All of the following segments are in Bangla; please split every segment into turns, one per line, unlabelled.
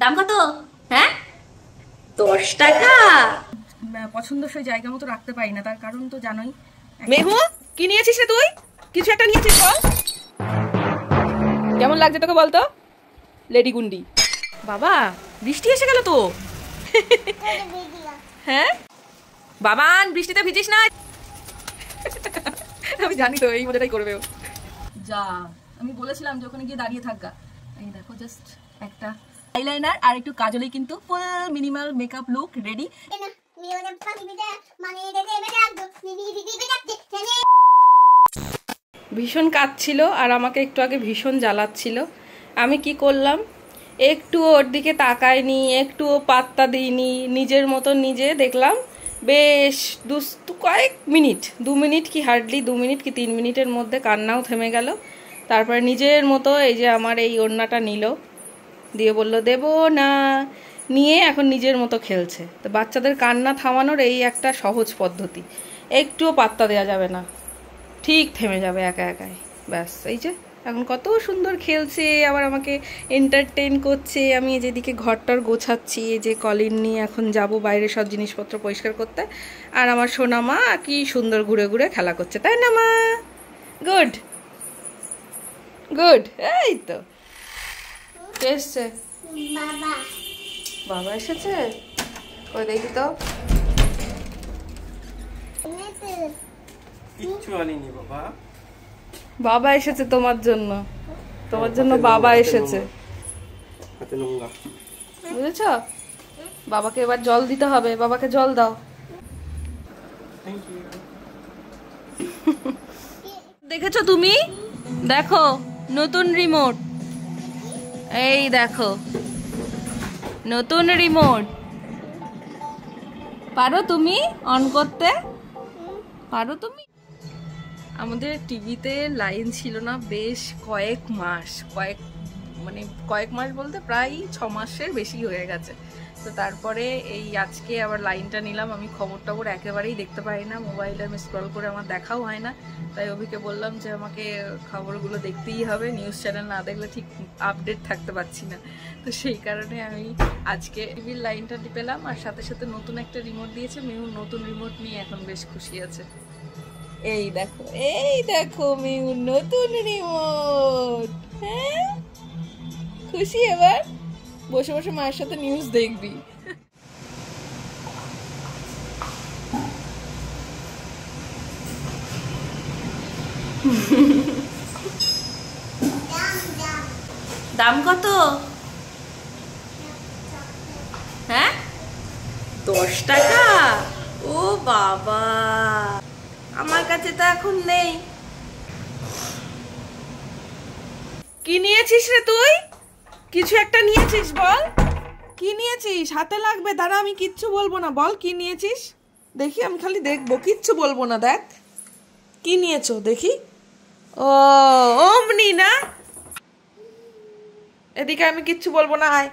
দাম কত? হ্যাঁ 10 টাকা।
পছন্দসই জায়গা মতো রাখতে পারি না, তার কারণ তো জানোই।
মেহু, কি নিয়েছিস রে তুই? কিছু একটা নিয়েছিস বল। কেমন লাগছে তোকে বলতো? লেডি গুন্ডি। বাবা, বৃষ্টি এসে গেল তো। হ্যাঁ বাবান, বৃষ্টিতে ভিজিস না। আমি জানি তো এই মজাটাই করবে ও।
যা, আমি বলেছিলাম যে ওখানে গিয়ে দাঁড়িয়ে থাকা। এই দেখো, জাস্ট একটা আইলাইনার আর একটু কাজলেই কিন্তু ফুল মিনিমাল মেকআপ লুক রেডি।
ভীষণ কাঁদছিল আর আমাকে একটু আগে ভীষণ জ্বালাচ্ছিল। আমি কি করলাম, একটু ওর দিকে তাকাইনি, একটুও পাত্তা দিইনি, নিজের মতো নিজে দেখলাম বেশ কয়েক মিনিট, 2 মিনিট কি হার্ডলি 2 মিনিট কি 3 মিনিটের মধ্যে কান্নাও থেমে গেল। তারপরে নিজের মতো এই যে আমার এই ওড়নাটা নিল, দিয়ে বলল দেবো না, নিয়ে এখন নিজের মতো খেলছে। তো বাচ্চাদের কান্না থামানোর এই একটা সহজ পদ্ধতি, একটুও পাত্তা দেওয়া যাবে না, ঠিক থেমে যাবে একা একাই। ব্যাস, এই যে এখন কত সুন্দর খেলছে, আবার আমাকে এন্টারটেইন করছে। আমি যেদিকে ঘরটার গোছাচ্ছি, এই যে কলিন নিয়ে এখন যাব বাইরে সব জিনিসপত্র পরিষ্কার করতে, আর আমার সোনা মা কি সুন্দর ঘুরে ঘুরে খেলা করছে, তাই না মা? Good good. এই তো কে এসছে? বাবা এসেছে। ওই দেখি তো।
কিচ্ছু আনিনি বাবা।
বাবা এসেছে তোমার জন্য, তোমার জন্য বাবা এসেছে, বুঝেছ? বাবাকে এবার জল দিতে হবে, বাবাকে জল দাও। দেখেছো তুমি? দেখো নতুন রিমোট, এই দেখো নতুন রিমোট। পারো তুমি অন করতে? পারো তুমি? আমাদের টিভিতে লাইন ছিল না বেশ কয়েক মাস, কয়েক মাস বলতে প্রায় 6 মাসের বেশি হয়ে গেছে। তো তারপরে এই আজকে আবার লাইনটা নিলাম। আমি খবর টবর একেবারেই দেখতে পারি না, মোবাইলে আমি স্ক্রল করে আমার দেখাও হয় না। তাই অভিকে বললাম যে আমাকে খবরগুলো দেখতেই হবে, নিউজ চ্যানেল না দেখলে ঠিক আপডেট থাকতে পারছি না। তো সেই কারণে আমি আজকে টিভির লাইনটা পেলাম, আর সাথে সাথে নতুন একটা রিমোট দিয়েছে। মেহু নতুন রিমোট নিয়ে এখন বেশ খুশি আছে। এই দেখো, এই দেখো মেহু নতুন রিমোট। হ্যাঁ খুশি? এবার বসে বসে মায়ের সাথে নিউজ দেখবি।
দাম কত? হ্যাঁ 10 টাকা। ও বাবা, আমার কাছে তো এখন নেই।
কি নিয়েছিস রে তুই? কিছু একটা নিয়েছিস বল, কি নিয়েছিস? হাতে লাগবে, দাঁড়া আমি কিচ্ছু বলবো না, বল কি নিয়েছিস দেখি, আমি খালি দেখবো, কিচ্ছু বলবো না। দেখ কি নিয়েছো দেখি। ও অমনি না, এদিকে আমি কিচ্ছু বলবো না, আয়।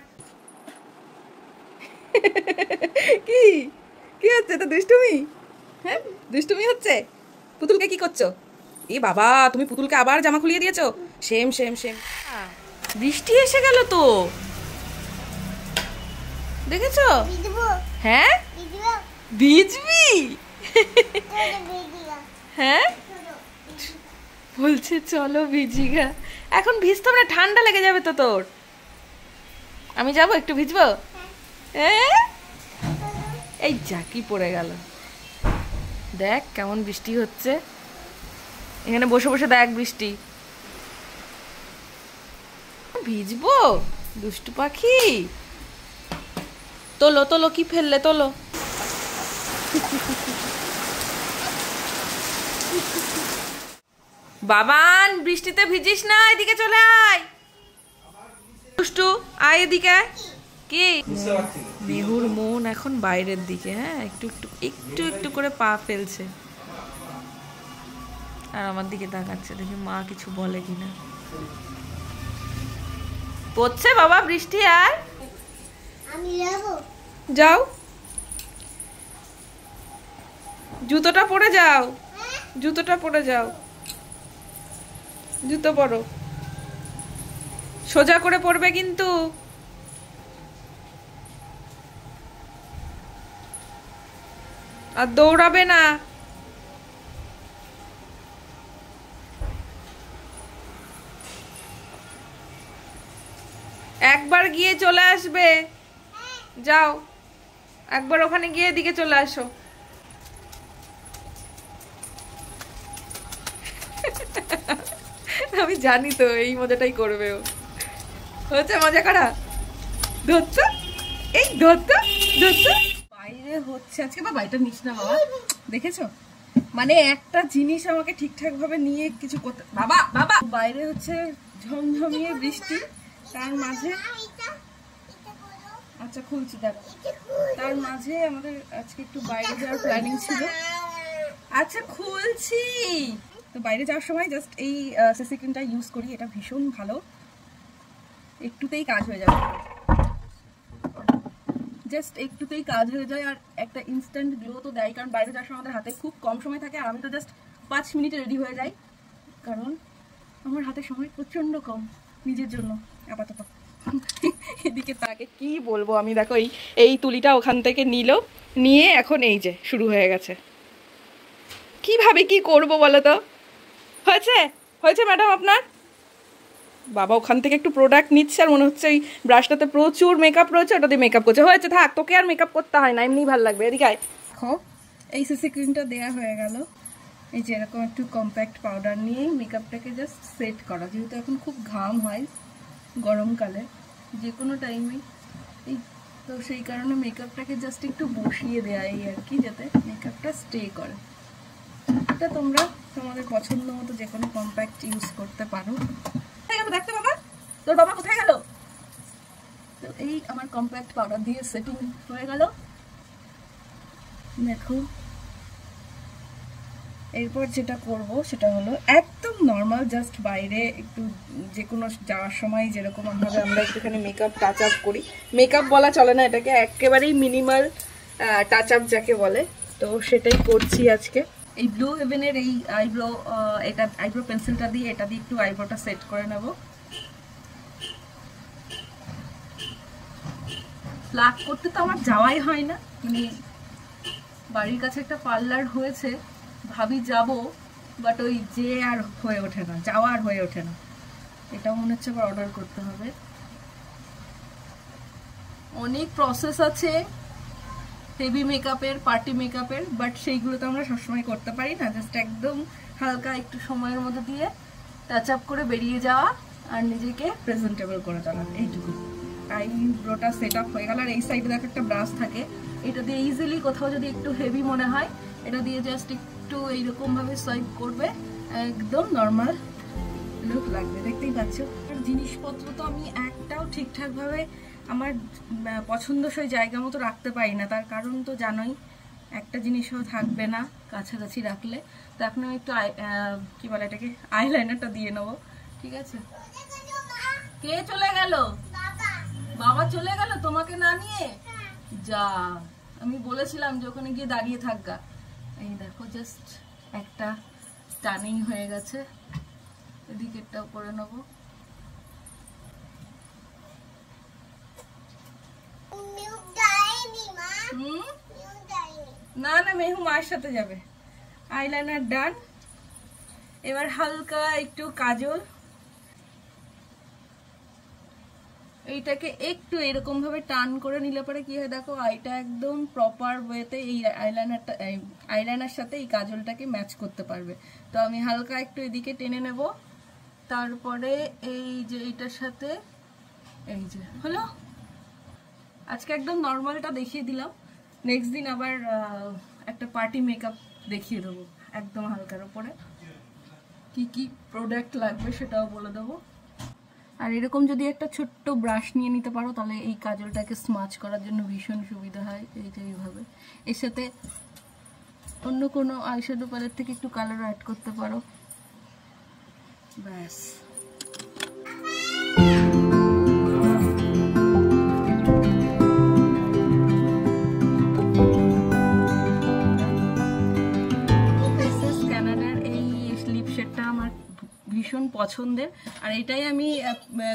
কি কি হচ্ছে? তো দুষ্টুমি? হ্যাঁ দুষ্টুমি হচ্ছে। পুতুলকে কি করছো? এ বাবা, তুমি পুতুলকে আবার জামা খুলিয়ে দিয়েছো। Same same same. বৃষ্টি এসে গেল তো, দেখেছো? হ্যাঁ ভিজবি? হ্যাঁ বলছে চলো ভিজিগা। এখন ভিজতে হবে না, ঠান্ডা লেগে যাবে তো তোর। আমি যাবো একটু ভিজবো। এই জাকি পড়ে গেল। দেখ কেমন বৃষ্টি হচ্ছে, এখানে বসে বসে দেখ বৃষ্টি। ভিজবো দুষ্টু পাখি। তোলো তোলো, কি ফেললে, তোলো। বাবান বৃষ্টিতে ভিজিস না, এদিকে চলে আয়। দুষ্টু আয় এদিকে। কি মেহুর মন এখন বাইরের দিকে। হ্যাঁ একটু একটু একটু একটু করে পা ফেলছে আর আমার দিকে তাকাচ্ছে, দেখি মা কিছু বলে কিনা। পড়ছে বাবা বৃষ্টি, আর যাও জুতোটা পরে যাও, জুতোটা পরে যাও, জুতো পরো, সোজা করে পরবে কিন্তু। আর দৌড়াবে না। একবার গিয়ে চলে আসবে, যাও একবার ওখানে গিয়ে এদিকে চলে আসো। আমি জানি তো এই মজাটাই করবে ও। হচ্ছে মজা করা, ধরতো এই ধরতো ধরতো।
বাইরে হচ্ছে আজকে, বাবা এটা নিস না বাবা, দেখেছো মানে একটা জিনিস আমাকে ঠিকঠাক ভাবে নিয়ে কিছু করতে, বাবা বাবা বাইরে হচ্ছে ঝমঝমিয়ে বৃষ্টি, তার মাঝে আচ্ছা খুলছি দেখো, তার মাঝে আমাদের আজকে একটু বাইরে যাওয়ার প্ল্যানিং ছিল। আচ্ছা খুলছি। তো বাইরে যাওয়ার সময় জাস্ট এই সিসি ক্রিমটা ইউজ করি, এটা ভীষণ ভালো, একটুতেই কাজ হয়ে যাবে, জাস্ট একটুতেই কাজ হয়ে যায়। আর একটা ইনস্ট্যান্ট গ্লো তো দেয়, কারণ বাইরে যাওয়ার সময় আমাদের হাতে খুব কম সময় থাকে, আর আমি তো জাস্ট 5 মিনিটে রেডি হয়ে যাই, কারণ আমার হাতে সময় প্রচন্ড কম নিজের জন্য আপাতত।
এদিকে তাকে কি বলবো আমি, দেখো এই তুলিটা ওখান থেকে নিয়ে এখন এই যে শুরু হয়ে গেছে। কিভাবে কি করব বলো তো? হয়েছে হয়েছে ম্যাডাম আপনার? বাবা ওখান থেকে একটু প্রোডাক্ট নিচ্ছে আর মনে হচ্ছে এই ব্রাশটাতে প্রচুর মেকআপ রয়েছে, ওটা দিয়ে মেকআপ করছে। হয়েছে, থাক, তোকে আর মেকআপ করতে হয় না, এমনিই ভালো লাগবে। এদিকে আয়।
দেখো এই সিসি ক্রিমটা দেওয়া হয়ে গেল, এই যে এরকম একটু কম্প্যাক্ট পাউডার নিয়ে মেকআপটাকে জাস্ট সেট করা, যেহেতু এখন খুব ঘাম হয় গরমকালে যে কোনো টাইমে, এই তো সেই কারণে মেকআপটাকে জাস্ট একটু বসিয়ে দেওয়া এই আর কি, যাতে মেকআপটা স্টে করে। এটা তোমরা তোমাদের পছন্দ মতো যে কোনো কম্প্যাক্ট ইউজ করতে পারো। দেখতে বাবা, তোর বাবা কোথায় গেল? তো এই আমার কম্প্যাক্ট পাউডার দিয়ে সেটিং হয়ে গেল, দেখো। এরপর যেটা করব সেটা হলো একদম নর্মাল, জাস্ট বাইরে একটু যে কোনো যাওয়ার সময় যেরকম ভাবে আমরা একটুখানি মেকআপ টাচ আপ করি, মেকআপ বলা চলে না এটাকে, একেবারেই মিনিমাল টাচ আপ যাকে বলে, তো সেটাই করছি আজকে। এই ব্লু হেভেনের এই আইব্রো, এটা আইব্রো পেন্সিলটা দিয়ে এটা দিয়ে একটু আইব্রোটা সেট করে নেব। প্লাক করতে তো আমার যাওয়াই হয় না, মানে বাড়ির কাছে একটা পার্লার হয়েছে, ভাবি যাব, বাট ওই যে আর হয়ে ওঠে না, যাওয়া আর হয়ে ওঠে না। এটা মনে হচ্ছে আবার অর্ডার করতে হবে, অনেক প্রসেস আছে হেভি মেকআপের, পার্টি মেকআপের, বাট সেইগুলো তো আমরা সবসময় করতে পারি না। জাস্ট একদম হালকা একটু সময়ের মধ্যে দিয়ে টাচ আপ করে বেরিয়ে যাওয়া আর নিজেকে প্রেজেন্টেবল করে তোলা, এইটুকু। আইব্রোটা সেট আপ হয়ে গেল। আর এই সাইডে দেখো একটা ব্রাশ থাকে, এটা দিয়ে ইজিলি কোথাও যদি একটু হেভি মনে হয়, এটা দিয়ে জাস্ট একটু এইরকম ভাবে সোয়াইপ করবে, একদম নর্মাল লুক লাগবে, দেখতেই পাচ্ছ। আর জিনিসপত্র তো আমি একটাও ঠিকঠাক ভাবে আমার পছন্দসই জায়গা মতো রাখতে পারি না, তার কারণ তো জানোই, একটা জিনিসও থাকবে না কাছাকাছি রাখলে। তো এখন আমি একটু কি বলে এটাকে, আইলাইনারটা দিয়ে নেবো, ঠিক আছে। কে চলে গেল? বাবা চলে গেল তোমাকে না নিয়ে? যা, আমি বলেছিলাম যে ওখানে গিয়ে দাঁড়িয়ে থাকগা। এই দেখো জাস্ট একটা টানিং হয়ে গেছে, এদিকেরটাও করে নেবো। না না, মেহু মায়ের সাথে যাবে। আইলাইনার ডান, এবার হালকা একটু কাজল, এইটাকে একটু এরকম ভাবে টান করে নিলে পরে কি হয় দেখো, আইটা একদম প্রপার ওয়েতে এই আইলাইনার সাথে এই কাজলটাকে ম্যাচ করতে পারবে। তো আমি হালকা একটু এদিকে টেনে নেব, তারপরে এই যে এইটার সাথে এই যে হলো। আজকে একদম নর্মালটা দেখিয়ে দিলাম, নেক্সট দিন আবার একটা পার্টি মেকআপ দেখিয়ে দেবো, একদম হালকার উপরে কি কি প্রোডাক্ট লাগবে সেটাও বলে দেবো। আর এরকম যদি একটা ছোট্ট ব্রাশ নিয়ে নিতে পারো, তাহলে এই কাজলটাকে স্মাচ করার জন্য ভীষণ সুবিধা হয়। এইভাবে এর সাথে অন্য কোনো আইশ্যাডো প্যালেট থেকে একটু কালার অ্যাড করতে পারো, ব্যাস। কানাডার এই লিপ শেডটা আমার ভীষণ পছন্দ। পছন্দের। আর এটাই আমি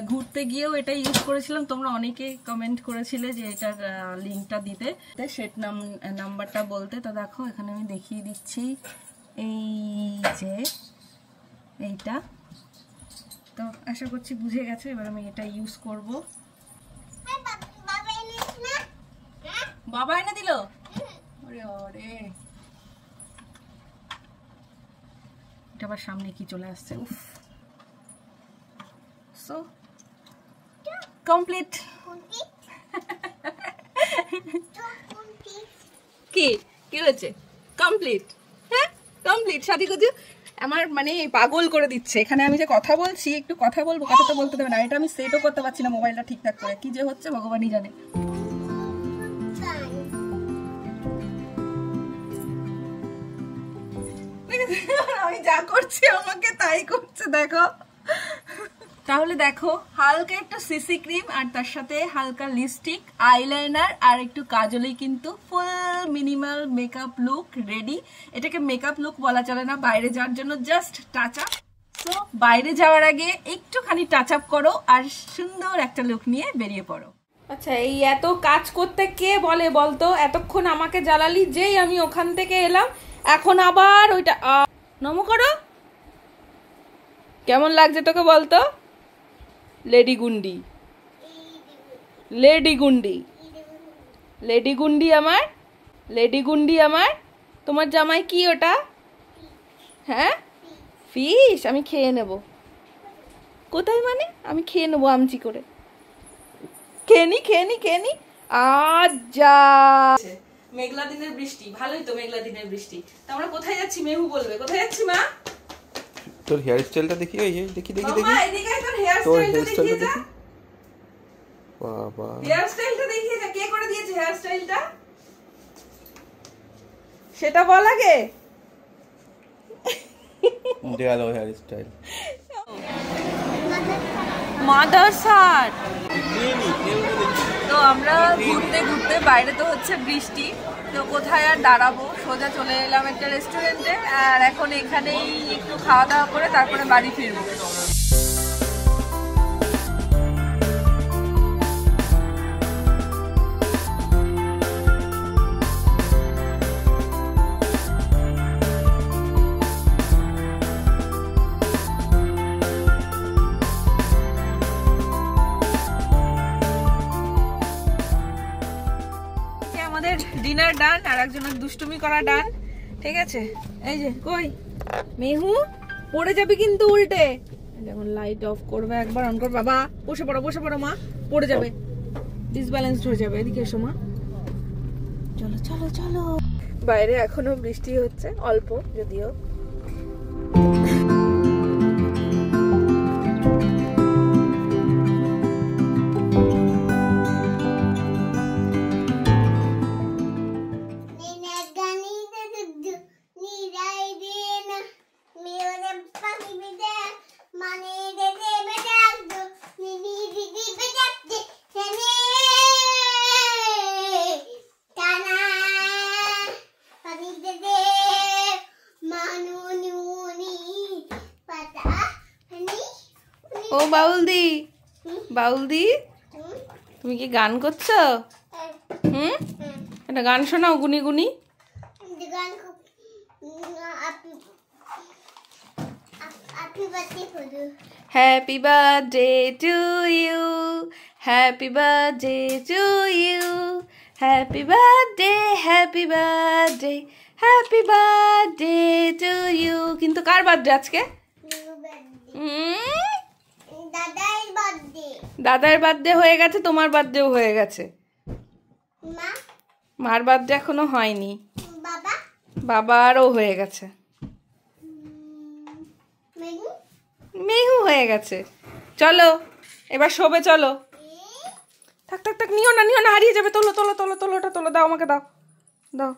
ঘুরতে গিয়েও এটাই ইউজ করেছিলাম। তোমরা অনেকে কমেন্ট করেছিলে যে এটার লিঙ্কটা দিতে, সেট নাম্বারটা বলতে। তো দেখো এখানে আমি দেখিয়ে দিচ্ছি, এই যে এইটা। তো আশা করছি বুঝে গেছে। এবার আমি এটা ইউজ করব। বাবা এনে দিল, ওরে ওরে, এটা আবার সামনে কি চলে আসছে, উফ। So complete. কি কি হয়েছে? কমপ্লিট, হ্যাঁ কমপ্লিট। সাথী কুজু আমার মানে পাগল করে দিচ্ছে। এখানে আমি যে কথা বলছি, একটু কথা বলবো, কথা তো বলতে দেবে না। এটা আমি সেটও করতে পারছি না মোবাইলটা ঠিকঠাক করে, কি যে হচ্ছে ভগবানই জানে। আমি যা করছি আমাকে তাই করছে, দেখো। তাহলে দেখো হালকা একটু সিসি ক্রিম আর তার সাথে হালকা লিপস্টিক, আইলাইনার আর একটু কাজলেই কিন্তু ফুল মিনিমাল মেকআপ লুক রেডি। এটাকে মেকআপ লুক বলা চলে না, বাইরে যাওয়ার জন্য জাস্ট টাচ আপ। সো বাইরে যাওয়ার আগে একটুখানি টাচ আপ করো আর সুন্দর একটা লুক নিয়ে বেরিয়ে পড়ো।
আচ্ছা, এই এত কাজ করতে কে বলে বলতো? এতক্ষণ আমাকে জ্বালালি, যেই আমি ওখান থেকে এলাম এখন আবার ওইটা নমো করো। কেমন লাগছে তোকে বলতো? লেডি গুন্ডি, লেডি গুন্ডি, লেডি গুন্ডি আমার, লেডি গুন্ডি আমার। তোমার জামাই কি ওটা? হ্যাঁ ফিশ। আমি খেয়ে নেব। কোথায় মানে? আমি খেয়ে নেবো আমচি করে। খেয়ে নি খেয়ে নি খেয়ে নি। আচ্ছা, মেঘলা দিনের বৃষ্টি, ভালোই তো মেঘলা দিনের বৃষ্টি। তা আমরা কোথায় যাচ্ছি? মেহু বলবে। কোথায় যাচ্ছি মা?
তোর হেয়ার স্টাইলটা দেখি, এই দেখি দেখি দেখি
মা এদিকে তোর হেয়ার
তোর
স্টাইলটা
হেয়ার স্টাইলটা
দেখিয়ে যা।
দেখি। বাবা,
হেয়ার স্টাইলটা দেখিয়ে যা। কে করে দিয়েছে হেয়ার স্টাইলটা সেটা বল আগে।
দেয়ালো হেয়ার স্টাইল,
মাদারসার। তো আমরা ঘুরতে ঘুরতে, বাইরে তো হচ্ছে বৃষ্টি, তো কোথায় আর দাঁড়াবো, সোজা চলে এলাম একটা রেস্টুরেন্টে। আর এখন এখানেই একটু খাওয়া দাওয়া করে তারপরে বাড়ি ফিরবো। আমাদের ডিনার ডান, আর একজনের দুষ্টুমি করা ডান। ঠিক আছে, এই যে কই মেহু, পড়ে যাবে কিন্তু উল্টে। যেমন লাইট অফ করবে, একবার অন করবে। বাবা বসে পড়ো, বসে পড়ো মা, পড়ে যাবে, ডিসব্যালেন্সড হয়ে যাবে। এদিকে এসো মা, চলো চলো চলো। বাইরে এখনো বৃষ্টি হচ্ছে, অল্প যদিও। ও বাউলদি, বাউলদি তুমি কি গান করছো? হুম, একটা গান শোনাও, গুনি গুনি। Happy birthday to you, happy birthday to you, happy birthday, happy birthday, happy birthday to you. কিন্তু কার বার্থডে আজকে? দাদার বার্থডে হয়ে গেছে, তোমার বার্থডেও হয়ে গেছে, মার বার্থডে এখনো হয়নি, বাবারও হয়ে গেছে, মেহু হয়ে গেছে। চলো এবার শোবে, চলো। থাক থাক থাক, নিও না নিও না, হারিয়ে যাবে। তোলো তোলো তোলো তোলো, ওটা তোলো, দাও আমাকে, দাও দাও।